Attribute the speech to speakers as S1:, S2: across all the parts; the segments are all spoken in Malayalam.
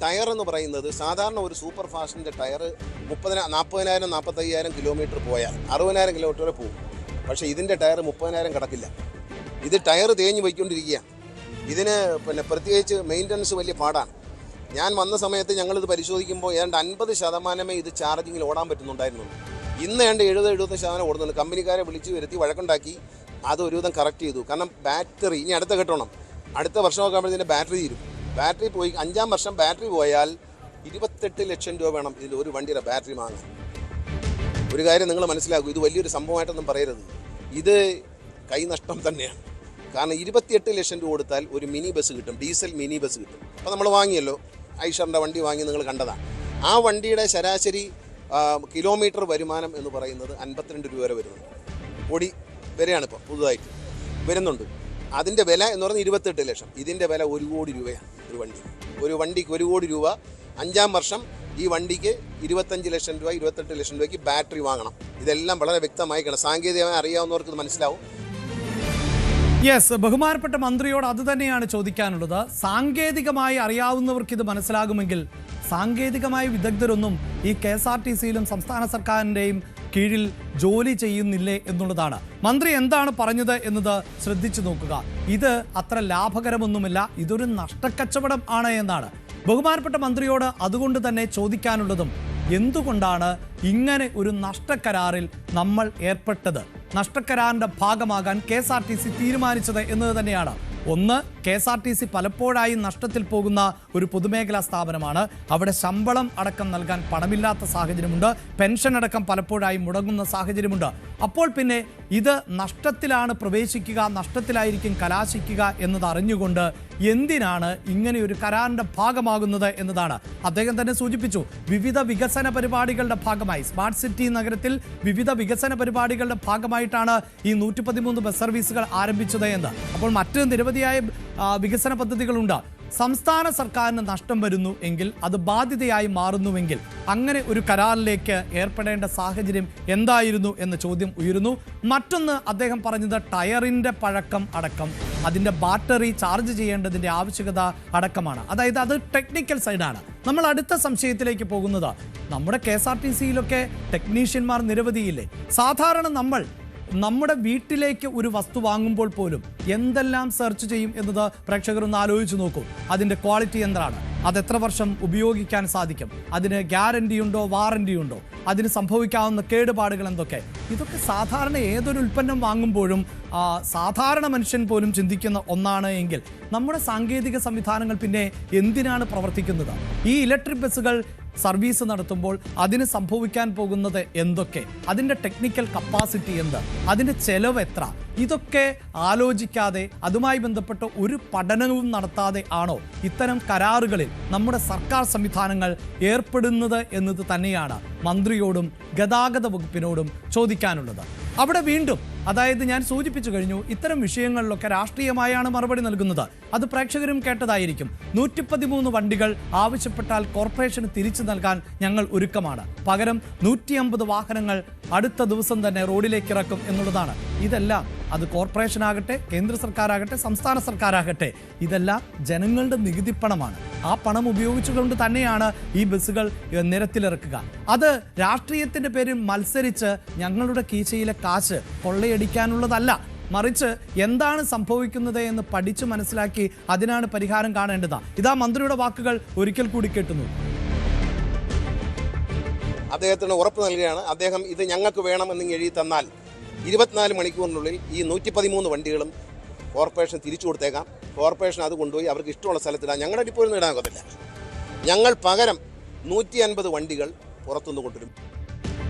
S1: ടയർ എന്ന് പറയുന്നത് സാധാരണ ഒരു സൂപ്പർ ഫാസ്റ്റിൻ്റെ ടയർ 40,000 45,000 കിലോമീറ്റർ പോയാൽ 60,000 കിലോമീറ്റർ വരെ പോകും. പക്ഷേ ഇതിൻ്റെ ടയർ 30,000 കടക്കില്ല. ഇത് ടയർ തേഞ്ഞ് പോയിക്കൊണ്ടിരിക്കുക. ഇതിന് പ്രത്യേകിച്ച് മെയിൻ്റനൻസ് വലിയ പാടാണ്. ഞാൻ വന്ന സമയത്ത് ഞങ്ങളിത് പരിശോധിക്കുമ്പോൾ ഏതാണ്ട് 50% ഇത് ചാർജിങ്ങിൽ ഓടാൻ പറ്റുന്നുണ്ടായിരുന്നുള്ളൂ. ഇന്ന് ഏതാണ്ട് 70-75% ഓടുന്നുണ്ട്. കമ്പനിക്കാരെ വിളിച്ച് വരുത്തി വഴക്കുണ്ടാക്കി അത് ഒരുവിധം കറക്റ്റ് ചെയ്തു. കാരണം ബാറ്ററി ഇനി അടുത്ത ഘട്ടണം, അടുത്ത വർഷമൊക്കെ ആകുമ്പോഴത്തേൻ്റെ ബാറ്ററി തീരും. ബാറ്ററി പോയി 5-ാം വർഷം ബാറ്ററി പോയാൽ 28 ലക്ഷം രൂപ വേണം ഇതിൽ ഒരു വണ്ടിയുടെ ബാറ്ററി വാങ്ങാൻ. ഒരു കാര്യം നിങ്ങൾ മനസ്സിലാക്കൂ, ഇത് വലിയൊരു സംഭവമായിട്ടൊന്നും പറയരുത്. ഇത് കൈനഷ്ടം തന്നെയാണ്. കാരണം 28 ലക്ഷം രൂപ കൊടുത്താൽ ഒരു മിനി ബസ് കിട്ടും, ഡീസൽ മിനി ബസ് കിട്ടും. അപ്പോൾ നമ്മൾ വാങ്ങിയല്ലോ, ഐഷറിൻ്റെ വണ്ടി വാങ്ങി നിങ്ങൾ കണ്ടതാണ്. ആ വണ്ടിയുടെ ശരാശരി കിലോമീറ്റർ വരുമാനം എന്ന് പറയുന്നത് 52 രൂപ വരെ വരുന്നുണ്ട്. കോടി വരെയാണ് ഇപ്പോൾ പുതുതായിട്ട് വരുന്നുണ്ട്. അതിൻ്റെ വില എന്ന് പറയുന്നത് 28 ലക്ഷം. ഇതിൻ്റെ വില 1 കോടി രൂപയാണ് ഒരു വണ്ടിക്ക് 1 കോടി രൂപ. 5-ാം വർഷം ഈ വണ്ടിക്ക് 25 ലക്ഷം രൂപ 28 ലക്ഷം രൂപയ്ക്ക് ബാറ്ററി വാങ്ങണം. ഇതെല്ലാം വളരെ വ്യക്തമായി കാണാം. സാങ്കേതികമായി അറിയാവുന്നവർക്ക് ഇത് മനസ്സിലാവും.
S2: യെസ്, ബഹുമാനപ്പെട്ട മന്ത്രിയോട് അത് തന്നെയാണ് ചോദിക്കാനുള്ളത്. സാങ്കേതികമായി അറിയാവുന്നവർക്ക് ഇത് മനസ്സിലാകുമെങ്കിൽ സാങ്കേതികമായ വിദഗ്ധരൊന്നും ഈ KSRTCയിലും സംസ്ഥാന സർക്കാരിൻ്റെയും കീഴിൽ ജോലി ചെയ്യുന്നില്ലേ എന്നുള്ളതാണ്. മന്ത്രി എന്താണ് പറഞ്ഞത് എന്നത് ശ്രദ്ധിച്ചു നോക്കുക. ഇത് അത്ര ലാഭകരമൊന്നുമില്ല, ഇതൊരു നഷ്ടക്കച്ചവടം ആണ് എന്നാണ് ബഹുമാനപ്പെട്ട മന്ത്രിയോട് അതുകൊണ്ട് തന്നെ ചോദിക്കാനുള്ളതും. എന്തുകൊണ്ടാണ് ഇങ്ങനെ ഒരു നഷ്ടക്കരാറിൽ നമ്മൾ ഏർപ്പെട്ടത്, നഷ്ടക്കരാറിന്റെ ഭാഗമാകാൻ KSRTC തീരുമാനിച്ചത് എന്നത് തന്നെയാണ്. ഒന്ന്, KSRTC പലപ്പോഴായി നഷ്ടത്തിൽ പോകുന്ന ഒരു പൊതുമേഖലാ സ്ഥാപനമാണ്. അവിടെ ശമ്പളം അടക്കം നൽകാൻ പണമില്ലാത്ത സാഹചര്യമുണ്ട്, പെൻഷൻ അടക്കം പലപ്പോഴായി മുടങ്ങുന്ന സാഹചര്യമുണ്ട്. അപ്പോൾ പിന്നെ ഇത് നഷ്ടത്തിലാണ് പ്രവേശിക്കുക, നഷ്ടത്തിലായിരിക്കും കലാശിക്കുക എന്നത് അറിഞ്ഞുകൊണ്ട് എന്തിനാണ് ഇങ്ങനെ ഒരു കരാറിന്റെ ഭാഗമാകുന്നത് എന്നതാണ് അദ്ദേഹം തന്നെ സൂചിപ്പിച്ചു. വിവിധ വികസന പരിപാടികളുടെ ഭാഗമായി സ്മാർട്ട് സിറ്റി നഗരത്തിൽ വിവിധ വികസന പരിപാടികളുടെ ഭാഗമായിട്ടാണ് ഈ 113 ബസ് സർവീസുകൾ ആരംഭിച്ചത് എന്ന്. അപ്പോൾ മറ്റ് നിരവധിയായ വികസന പദ്ധതികളുണ്ട്. സംസ്ഥാന സർക്കാരിന് നഷ്ടം വരുന്നു എങ്കിൽ, അത് ബാധ്യതയായി മാറുന്നുവെങ്കിൽ അങ്ങനെ ഒരു കരാറിലേക്ക് ഏർപ്പെടേണ്ട സാഹചര്യം എന്തായിരുന്നു എന്ന ചോദ്യം ഉയരുന്നു. മറ്റൊന്ന് അദ്ദേഹം പറഞ്ഞത് ടയറിൻ്റെ പഴക്കം അടക്കം അതിൻ്റെ ബാറ്ററി ചാർജ് ചെയ്യേണ്ടതിൻ്റെ ആവശ്യകത അടക്കമാണ്. അതായത് അത് ടെക്നിക്കൽ സൈഡാണ്. നമ്മൾ അടുത്ത സംശയത്തിലേക്ക് പോകുന്നത്, നമ്മുടെ KSRTCയിലൊക്കെ ടെക്നീഷ്യന്മാർ നിരവധിയില്ലേ? സാധാരണ നമ്മുടെ വീട്ടിലേക്ക് ഒരു വസ്തു വാങ്ങുമ്പോൾ പോലും എന്തെല്ലാം സെർച്ച് ചെയ്യും എന്നത് പ്രേക്ഷകർ ഒന്ന് ആലോചിച്ച് നോക്കൂ. അതിൻ്റെ ക്വാളിറ്റി എന്താണ്, അത് എത്ര വർഷം ഉപയോഗിക്കാൻ സാധിക്കും, അതിന് ഗ്യാരണ്ടി ഉണ്ടോ, വാറണ്ടി ഉണ്ടോ, അതിന് സംഭവിക്കാവുന്ന കേടുപാടുകൾ എന്തൊക്കെ. ഇതൊക്കെ സാധാരണ ഏതൊരു ഉൽപ്പന്നം വാങ്ങുമ്പോഴും സാധാരണ മനുഷ്യൻ പോലും ചിന്തിക്കുന്ന ഒന്നാണ് എങ്കിൽ നമ്മുടെ സാങ്കേതിക സംവിധാനങ്ങൾ പിന്നെ എന്തിനാണ് പ്രവർത്തിക്കുന്നത്? ഈ ഇലക്ട്രിക് ബസ്സുകൾ സർവീസ് നടത്തുമ്പോൾ അതിന് സംഭവിക്കാൻ പോകുന്നത് എന്തൊക്കെ, അതിൻ്റെ ടെക്നിക്കൽ കപ്പാസിറ്റി എന്ത്, അതിൻ്റെ ചെലവ് എത്ര, ഇതൊക്കെ ആലോചിക്കാതെ അതുമായി ബന്ധപ്പെട്ട ഒരു പഠനവും നടത്താതെ ആണോ ഇത്തരം കരാറുകളിൽ നമ്മുടെ സർക്കാർ സംവിധാനങ്ങൾ ഏർപ്പെടുന്നത് എന്നത് തന്നെയാണ് മന്ത്രിയോടും ഗതാഗത വകുപ്പിനോടും ചോദിക്കാനുള്ളത്. അവിടെ വീണ്ടും, അതായത് ഞാൻ സൂചിപ്പിച്ചു കഴിഞ്ഞു, ഇത്തരം വിഷയങ്ങളിലൊക്കെ രാഷ്ട്രീയമായാണ് മറുപടി നൽകുന്നത്. അത് പ്രേക്ഷകരും കേട്ടതായിരിക്കും. 113 വണ്ടികൾ ആവശ്യപ്പെട്ടാൽ കോർപ്പറേഷന് തിരിച്ചു നൽകാൻ ഞങ്ങൾ ഒരുക്കമാണ്, പകരം 150 വാഹനങ്ങൾ അടുത്ത ദിവസം തന്നെ റോഡിലേക്ക് ഇറക്കും എന്നുള്ളതാണ്. ഇതെല്ലാം അത് കോർപ്പറേഷൻ ആകട്ടെ, കേന്ദ്ര സർക്കാരാകട്ടെ, സംസ്ഥാന സർക്കാരാകട്ടെ, ഇതെല്ലാം ജനങ്ങളുടെ നികുതിപ്പണമാണ്. ആ പണം ഉപയോഗിച്ചുകൊണ്ട് തന്നെയാണ് ഈ ബസ്സുകൾ നിരത്തിലിറക്കുക. അത് രാഷ്ട്രീയത്തിൻ്റെ പേരിൽ മത്സരിച്ച് ഞങ്ങളുടെ കീശയിലെ കാശ് കൊള്ളയടിക്കാനുള്ളതല്ല, മറിച്ച് എന്താണ് സംഭവിക്കുന്നത് എന്ന് പഠിച്ചു മനസ്സിലാക്കി അതിനാണ് പരിഹാരം കാണേണ്ടത്. ഇതാ മന്ത്രിയുടെ വാക്കുകൾ ഒരിക്കൽ കൂടി കേട്ടുന്നു.
S1: അദ്ദേഹത്തിന് ഉറപ്പ് നൽകുകയാണ്. അദ്ദേഹം ഇത് ഞങ്ങൾക്ക് വേണമെന്ന് എഴുതി തന്നാൽ 24 മണിക്കൂറിനുള്ളിൽ ഈ 113 വണ്ടികളും കോർപ്പറേഷൻ തിരിച്ചു കൊടുത്തേക്കാം. കോർപ്പറേഷൻ അത് കൊണ്ടുപോയി അവർക്ക് ഇഷ്ടമുള്ള സ്ഥലത്തിടാൻ ഞങ്ങളുടെ ഡിപ്പോയിൽ ഇടാൻ ഒക്കത്തില്ല. ഞങ്ങൾ പകരം 150 വണ്ടികൾ പുറത്തുനിന്ന് കൊണ്ടുവരും.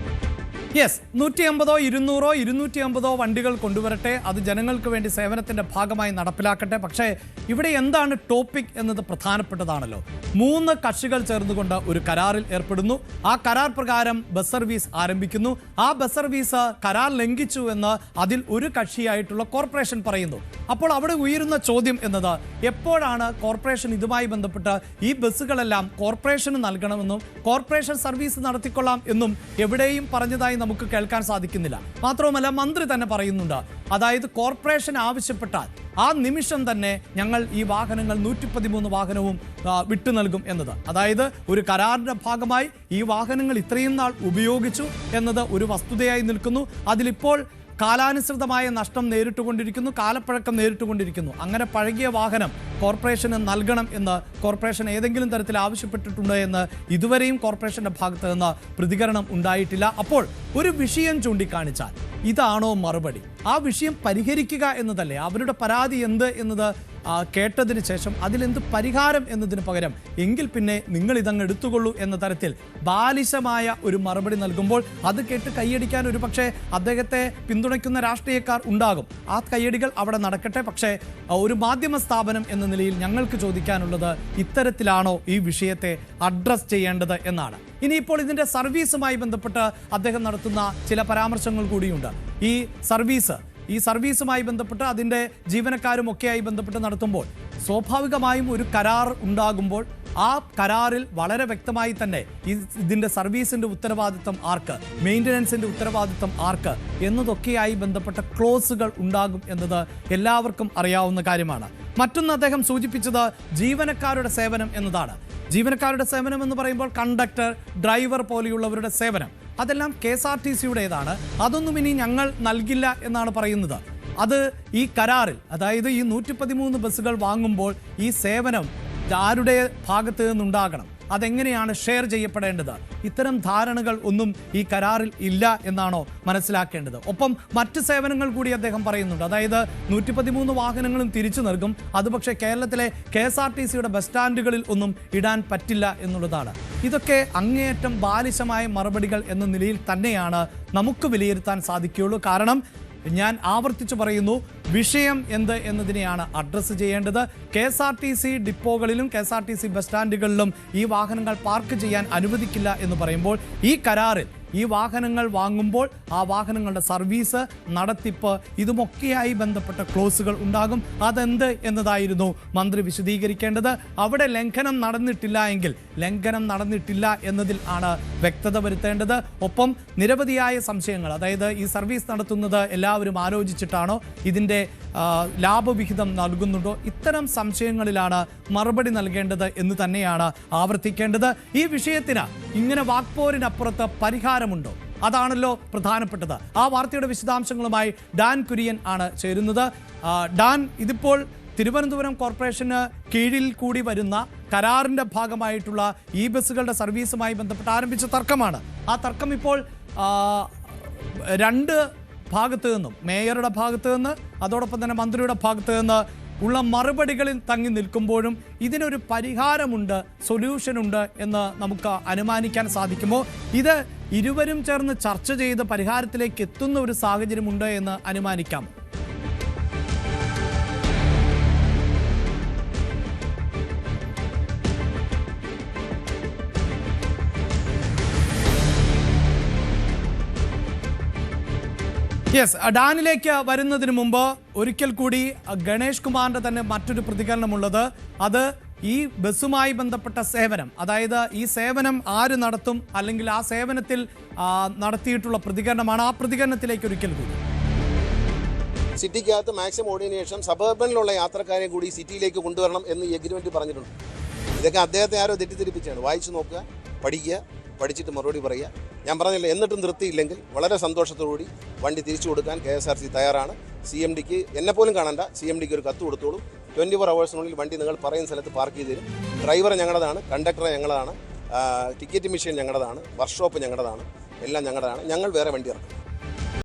S2: യെസ്, 150, 200, 250 വണ്ടികൾ കൊണ്ടുവരട്ടെ, അത് ജനങ്ങൾക്ക് വേണ്ടി സേവനത്തിന്റെ ഭാഗമായി നടപ്പിലാക്കട്ടെ. പക്ഷേ ഇവിടെ എന്താണ് ടോപ്പിക് എന്നത് പ്രധാനപ്പെട്ടതാണല്ലോ. 3 കക്ഷികൾ ചേർന്നുകൊണ്ട് ഒരു കരാറിൽ ഏർപ്പെടുന്നു. ആ കരാർ പ്രകാരം ബസ് സർവീസ് ആരംഭിക്കുന്നു. ആ ബസ് സർവീസ് കരാർ ലംഘിച്ചു എന്ന് അതിൽ ഒരു കക്ഷിയായിട്ടുള്ള കോർപ്പറേഷൻ പറയുന്നു. അപ്പോൾ അവിടെ ഉയരുന്ന ചോദ്യം എന്നത്, എപ്പോഴാണ് കോർപ്പറേഷൻ ഇതുമായി ബന്ധപ്പെട്ട് ഈ ബസ്സുകളെല്ലാം കോർപ്പറേഷന് നൽകണമെന്നും കോർപ്പറേഷൻ സർവീസ് നടത്തിക്കൊള്ളാം എന്നും എവിടെയും പറഞ്ഞതായി നമുക്ക് കേൾക്കാൻ സാധിക്കുന്നില്ല. മാത്രവുമല്ല, മന്ത്രി തന്നെ പറയുന്നുണ്ട്, അതായത് കോർപ്പറേഷൻ ആവശ്യപ്പെട്ടാൽ ആ നിമിഷം തന്നെ ഞങ്ങൾ ഈ വാഹനങ്ങൾ 113 വാഹനവും വിട്ടു നൽകും എന്നത്. അതായത് ഒരു കരാറിന്റെ ഭാഗമായി ഈ വാഹനങ്ങൾ ഇത്രയും നാൾ ഉപയോഗിച്ചു എന്നത് ഒരു വസ്തുതയായി നിൽക്കുന്നു. അതിലിപ്പോൾ കാലാനുസൃതമായ നഷ്ടം നേരിട്ടുകൊണ്ടിരിക്കുന്നു, കാലപ്പഴക്കം നേരിട്ടുകൊണ്ടിരിക്കുന്നു. അങ്ങനെ പഴകിയ വാഹനം കോർപ്പറേഷന് നൽകണം എന്ന് കോർപ്പറേഷൻ ഏതെങ്കിലും തരത്തിൽ ആവശ്യപ്പെട്ടിട്ടുണ്ട് എന്ന് ഇതുവരെയും കോർപ്പറേഷന്റെ ഭാഗത്ത് നിന്ന് പ്രതികരണം ഉണ്ടായിട്ടില്ല. അപ്പോൾ ഒരു വിഷയം ചൂണ്ടിക്കാണിച്ചാൽ ഇതാണോ മറുപടി? ആ വിഷയം പരിഹരിക്കുക എന്നതല്ലേ? അവരുടെ പരാതി എന്ത് എന്നത് കേട്ടതിന് ശേഷം അതിലെന്ത് പരിഹാരം എന്നതിന് പകരം എങ്കിൽ പിന്നെ നിങ്ങൾ ഇതങ്ങ് എടുത്തുകൊള്ളൂ എന്ന തരത്തിൽ ബാലിശമായ ഒരു മറുപടി നൽകുമ്പോൾ അത് കേട്ട് കൈയടിക്കാൻ ഒരു പക്ഷേ അദ്ദേഹത്തെ പിന്തുണയ്ക്കുന്ന രാഷ്ട്രീയക്കാർ ഉണ്ടാകും. ആ കൈയടികൾ അവിടെ നടക്കട്ടെ. പക്ഷേ ഒരു മാധ്യമ സ്ഥാപനം എന്ന നിലയിൽ ഞങ്ങൾക്ക് ചോദിക്കാനുള്ളത് ഇത്തരത്തിലാണോ ഈ വിഷയത്തെ അഡ്രസ് ചെയ്യേണ്ടത് എന്നാണ്. ഇനിയിപ്പോൾ ഇതിൻ്റെ സർവീസുമായി ബന്ധപ്പെട്ട് അദ്ദേഹം നടത്തുന്ന ചില പരാമർശങ്ങൾ കൂടിയുണ്ട്. ഈ സർവീസുമായി ബന്ധപ്പെട്ട് അതിൻ്റെ ജീവനക്കാരും ഒക്കെയായി ബന്ധപ്പെട്ട് നടത്തുമ്പോൾ സ്വാഭാവികമായും ഒരു കരാർ ഉണ്ടാകുമ്പോൾ ആ കരാറിൽ വളരെ വ്യക്തമായി തന്നെ ഇതിൻ്റെ സർവീസിൻ്റെ ഉത്തരവാദിത്തം ആർക്ക്, മെയിൻ്റനൻസിൻ്റെ ഉത്തരവാദിത്തം ആർക്ക് എന്നതൊക്കെയായി ബന്ധപ്പെട്ട ക്ലോസുകൾ ഉണ്ടാകും എന്നത് എല്ലാവർക്കും അറിയാവുന്ന കാര്യമാണ്. മറ്റൊന്ന് അദ്ദേഹം സൂചിപ്പിച്ചത് ജീവനക്കാരുടെ സേവനം എന്നതാണ്. ജീവനക്കാരുടെ സേവനം എന്ന് പറയുമ്പോൾ കണ്ടക്ടർ, ഡ്രൈവർ പോലെയുള്ളവരുടെ സേവനം അതെല്ലാം KSRTCയുടേതാണ്. അതൊന്നും ഇനി ഞങ്ങൾ നൽകില്ല എന്നാണ് പറയുന്നത്. അത് ഈ കരാറിൽ, അതായത് ഈ 113 ബസ്സുകൾ വാങ്ങുമ്പോൾ ഈ സേവനം ആരുടെ ഭാഗത്ത് നിന്നുണ്ടാകണം, അതെങ്ങനെയാണ് ഷെയർ ചെയ്യപ്പെടേണ്ടത്, ഇത്തരം ധാരണകൾ ഒന്നും ഈ കരാറിൽ ഇല്ല എന്നാണോ മനസ്സിലാക്കേണ്ടത്? ഒപ്പം മറ്റ് സേവനങ്ങൾ കൂടി അദ്ദേഹം പറയുന്നുണ്ട്. അതായത് 113 വാഹനങ്ങളും തിരിച്ചു നൽകും, അത് പക്ഷേ കേരളത്തിലെ KSRTCയുടെ ബസ് സ്റ്റാൻഡുകളിൽ ഒന്നും ഇടാൻ പറ്റില്ല എന്നുള്ളതാണ്. ഇതൊക്കെ അങ്ങേയറ്റം ബാലിശമായ മറുപടികൾ എന്ന നിലയിൽ തന്നെയാണ് നമുക്ക് വിലയിരുത്താൻ സാധിക്കുകയുള്ളൂ. കാരണം ഞാൻ ആവർത്തിച്ചു പറയുന്നു, വിഷയം എന്ത് എന്നതിനെയാണ് അഡ്രസ്സ് ചെയ്യേണ്ടത്. KSRTC ഡിപ്പോകളിലും KSRTC ബസ് സ്റ്റാൻഡുകളിലും ഈ വാഹനങ്ങൾ പാർക്ക് ചെയ്യാൻ അനുവദിക്കില്ല എന്ന് പറയുമ്പോൾ ഈ കരാറിൽ ഈ വാഹനങ്ങൾ വാങ്ങുമ്പോൾ ആ വാഹനങ്ങളുടെ സർവീസ്, നടത്തിപ്പ് ഇതുമൊക്കെയായി ബന്ധപ്പെട്ട ക്ലോസുകൾ ഉണ്ടാകും. അതെന്ത് എന്നതായിരുന്നു മന്ത്രി വിശദീകരിക്കേണ്ടത്. അവിടെ ലംഘനം നടന്നിട്ടില്ല എങ്കിൽ ലംഘനം നടന്നിട്ടില്ല എന്നതിൽ ആണ് വ്യക്തത വരുത്തേണ്ടത്. ഒപ്പം നിരവധിയായ സംശയങ്ങൾ, അതായത് ഈ സർവീസ് നടത്തുന്നത് എല്ലാവരും ആലോചിച്ചിട്ടാണോ, ഇതിൻ്റെ ലാഭവിഹിതം നൽകുന്നുണ്ടോ, ഇത്തരം സംശയങ്ങളിലാണ് മറുപടി നൽകേണ്ടത് എന്ന് തന്നെയാണ് ആവർത്തിക്കേണ്ടത്. ഈ വിഷയത്തിന് ഇങ്ങനെ വാക്പോരിനപ്പുറത്ത് പരിഹാരമുണ്ടോ? അതാണല്ലോ പ്രധാനപ്പെട്ടത്. ആ വാർത്തയുടെ വിശദാംശങ്ങളുമായി ഡാൻ കുര്യൻ ആണ് ചേരുന്നത്. ഡാൻ, ഇതിപ്പോൾ തിരുവനന്തപുരം കോർപ്പറേഷന് കീഴിൽ കൂടി വരുന്ന കരാറിൻ്റെ ഭാഗമായിട്ടുള്ള ഈ ബസ്സുകളുടെ സർവീസുമായി ബന്ധപ്പെട്ട് ആരംഭിച്ച തർക്കമാണ്. ആ തർക്കം ഇപ്പോൾ രണ്ട് ഭാഗത്തു നിന്നും, മേയറുടെ ഭാഗത്തു നിന്ന് അതോടൊപ്പം തന്നെ മന്ത്രിയുടെ ഭാഗത്തു നിന്ന് ഉള്ള മറുപടികളിൽ തങ്ങി നിൽക്കുമ്പോഴും ഇതിനൊരു പരിഹാരമുണ്ട്, സൊല്യൂഷനുണ്ട് എന്ന് നമുക്ക് അനുമാനിക്കാൻ സാധിക്കുമോ? ഇത് ഇരുവരും ചേർന്ന് ചർച്ച ചെയ്ത് പരിഹാരത്തിലേക്ക് എത്തുന്ന ഒരു സാഹചര്യമുണ്ട് എന്ന് അനുമാനിക്കാം. യെസ്, ഡാനിലേക്ക് വരുന്നതിന് മുമ്പ് ഒരിക്കൽ കൂടി ഗണേഷ് കുമാറിന്റെ തന്നെ മറ്റൊരു പ്രതികരണമുള്ളത്, അത് ഈ ബസ്സുമായി ബന്ധപ്പെട്ട സേവനം, അതായത് ഈ സേവനം ആര് നടത്തും, അല്ലെങ്കിൽ ആ സേവനത്തിൽ നടത്തിയിട്ടുള്ള പ്രതികരണമാണ്. ആ പ്രതികരണത്തിലേക്ക് ഒരിക്കൽ കൂടി.
S1: സിറ്റിക്കകത്ത് മാക്സിമം ഓടിയതിനു ശേഷം സബർബനിലുള്ള യാത്രക്കാരെ കൂടി സിറ്റിയിലേക്ക് കൊണ്ടുവരണം എന്ന് ഈ എഗ്രിമെന്റ് പറഞ്ഞിട്ടുണ്ട്. ഇതൊക്കെ അദ്ദേഹത്തെ ആരോ തെറ്റിദ്ധരിപ്പിച്ചാണ്. വായിച്ചു നോക്കുക, പഠിക്കുക, പഠിച്ചിട്ട് മറുപടി പറയുക. ഞാൻ പറഞ്ഞില്ല, എന്നിട്ടും നിർത്തിയില്ലെങ്കിൽ വളരെ സന്തോഷത്തോടുകൂടി വണ്ടി തിരിച്ചു കൊടുക്കാൻ KSRTC തയ്യാറാണ്. CMDക്ക് എന്നെപ്പോലും കാണണ്ട, CMDക്ക് ഒരു കത്ത് കൊടുത്തോളൂ. 24 hours വണ്ടി നിങ്ങൾ പറയുന്ന സ്ഥലത്ത് പാർക്ക് ചെയ്ത് തരും. ഡ്രൈവർ ഞങ്ങളുടേതാണ്, കണ്ടക്ടർ ഞങ്ങളുടേതാണ്, ടിക്കറ്റ് മെഷീൻ ഞങ്ങളുടേതാണ്, വർക്ക്ഷോപ്പ് ഞങ്ങളുടേതാണ്, എല്ലാം ഞങ്ങളുടേതാണ്. ഞങ്ങൾ വേറെ വണ്ടി ഇറക്കും.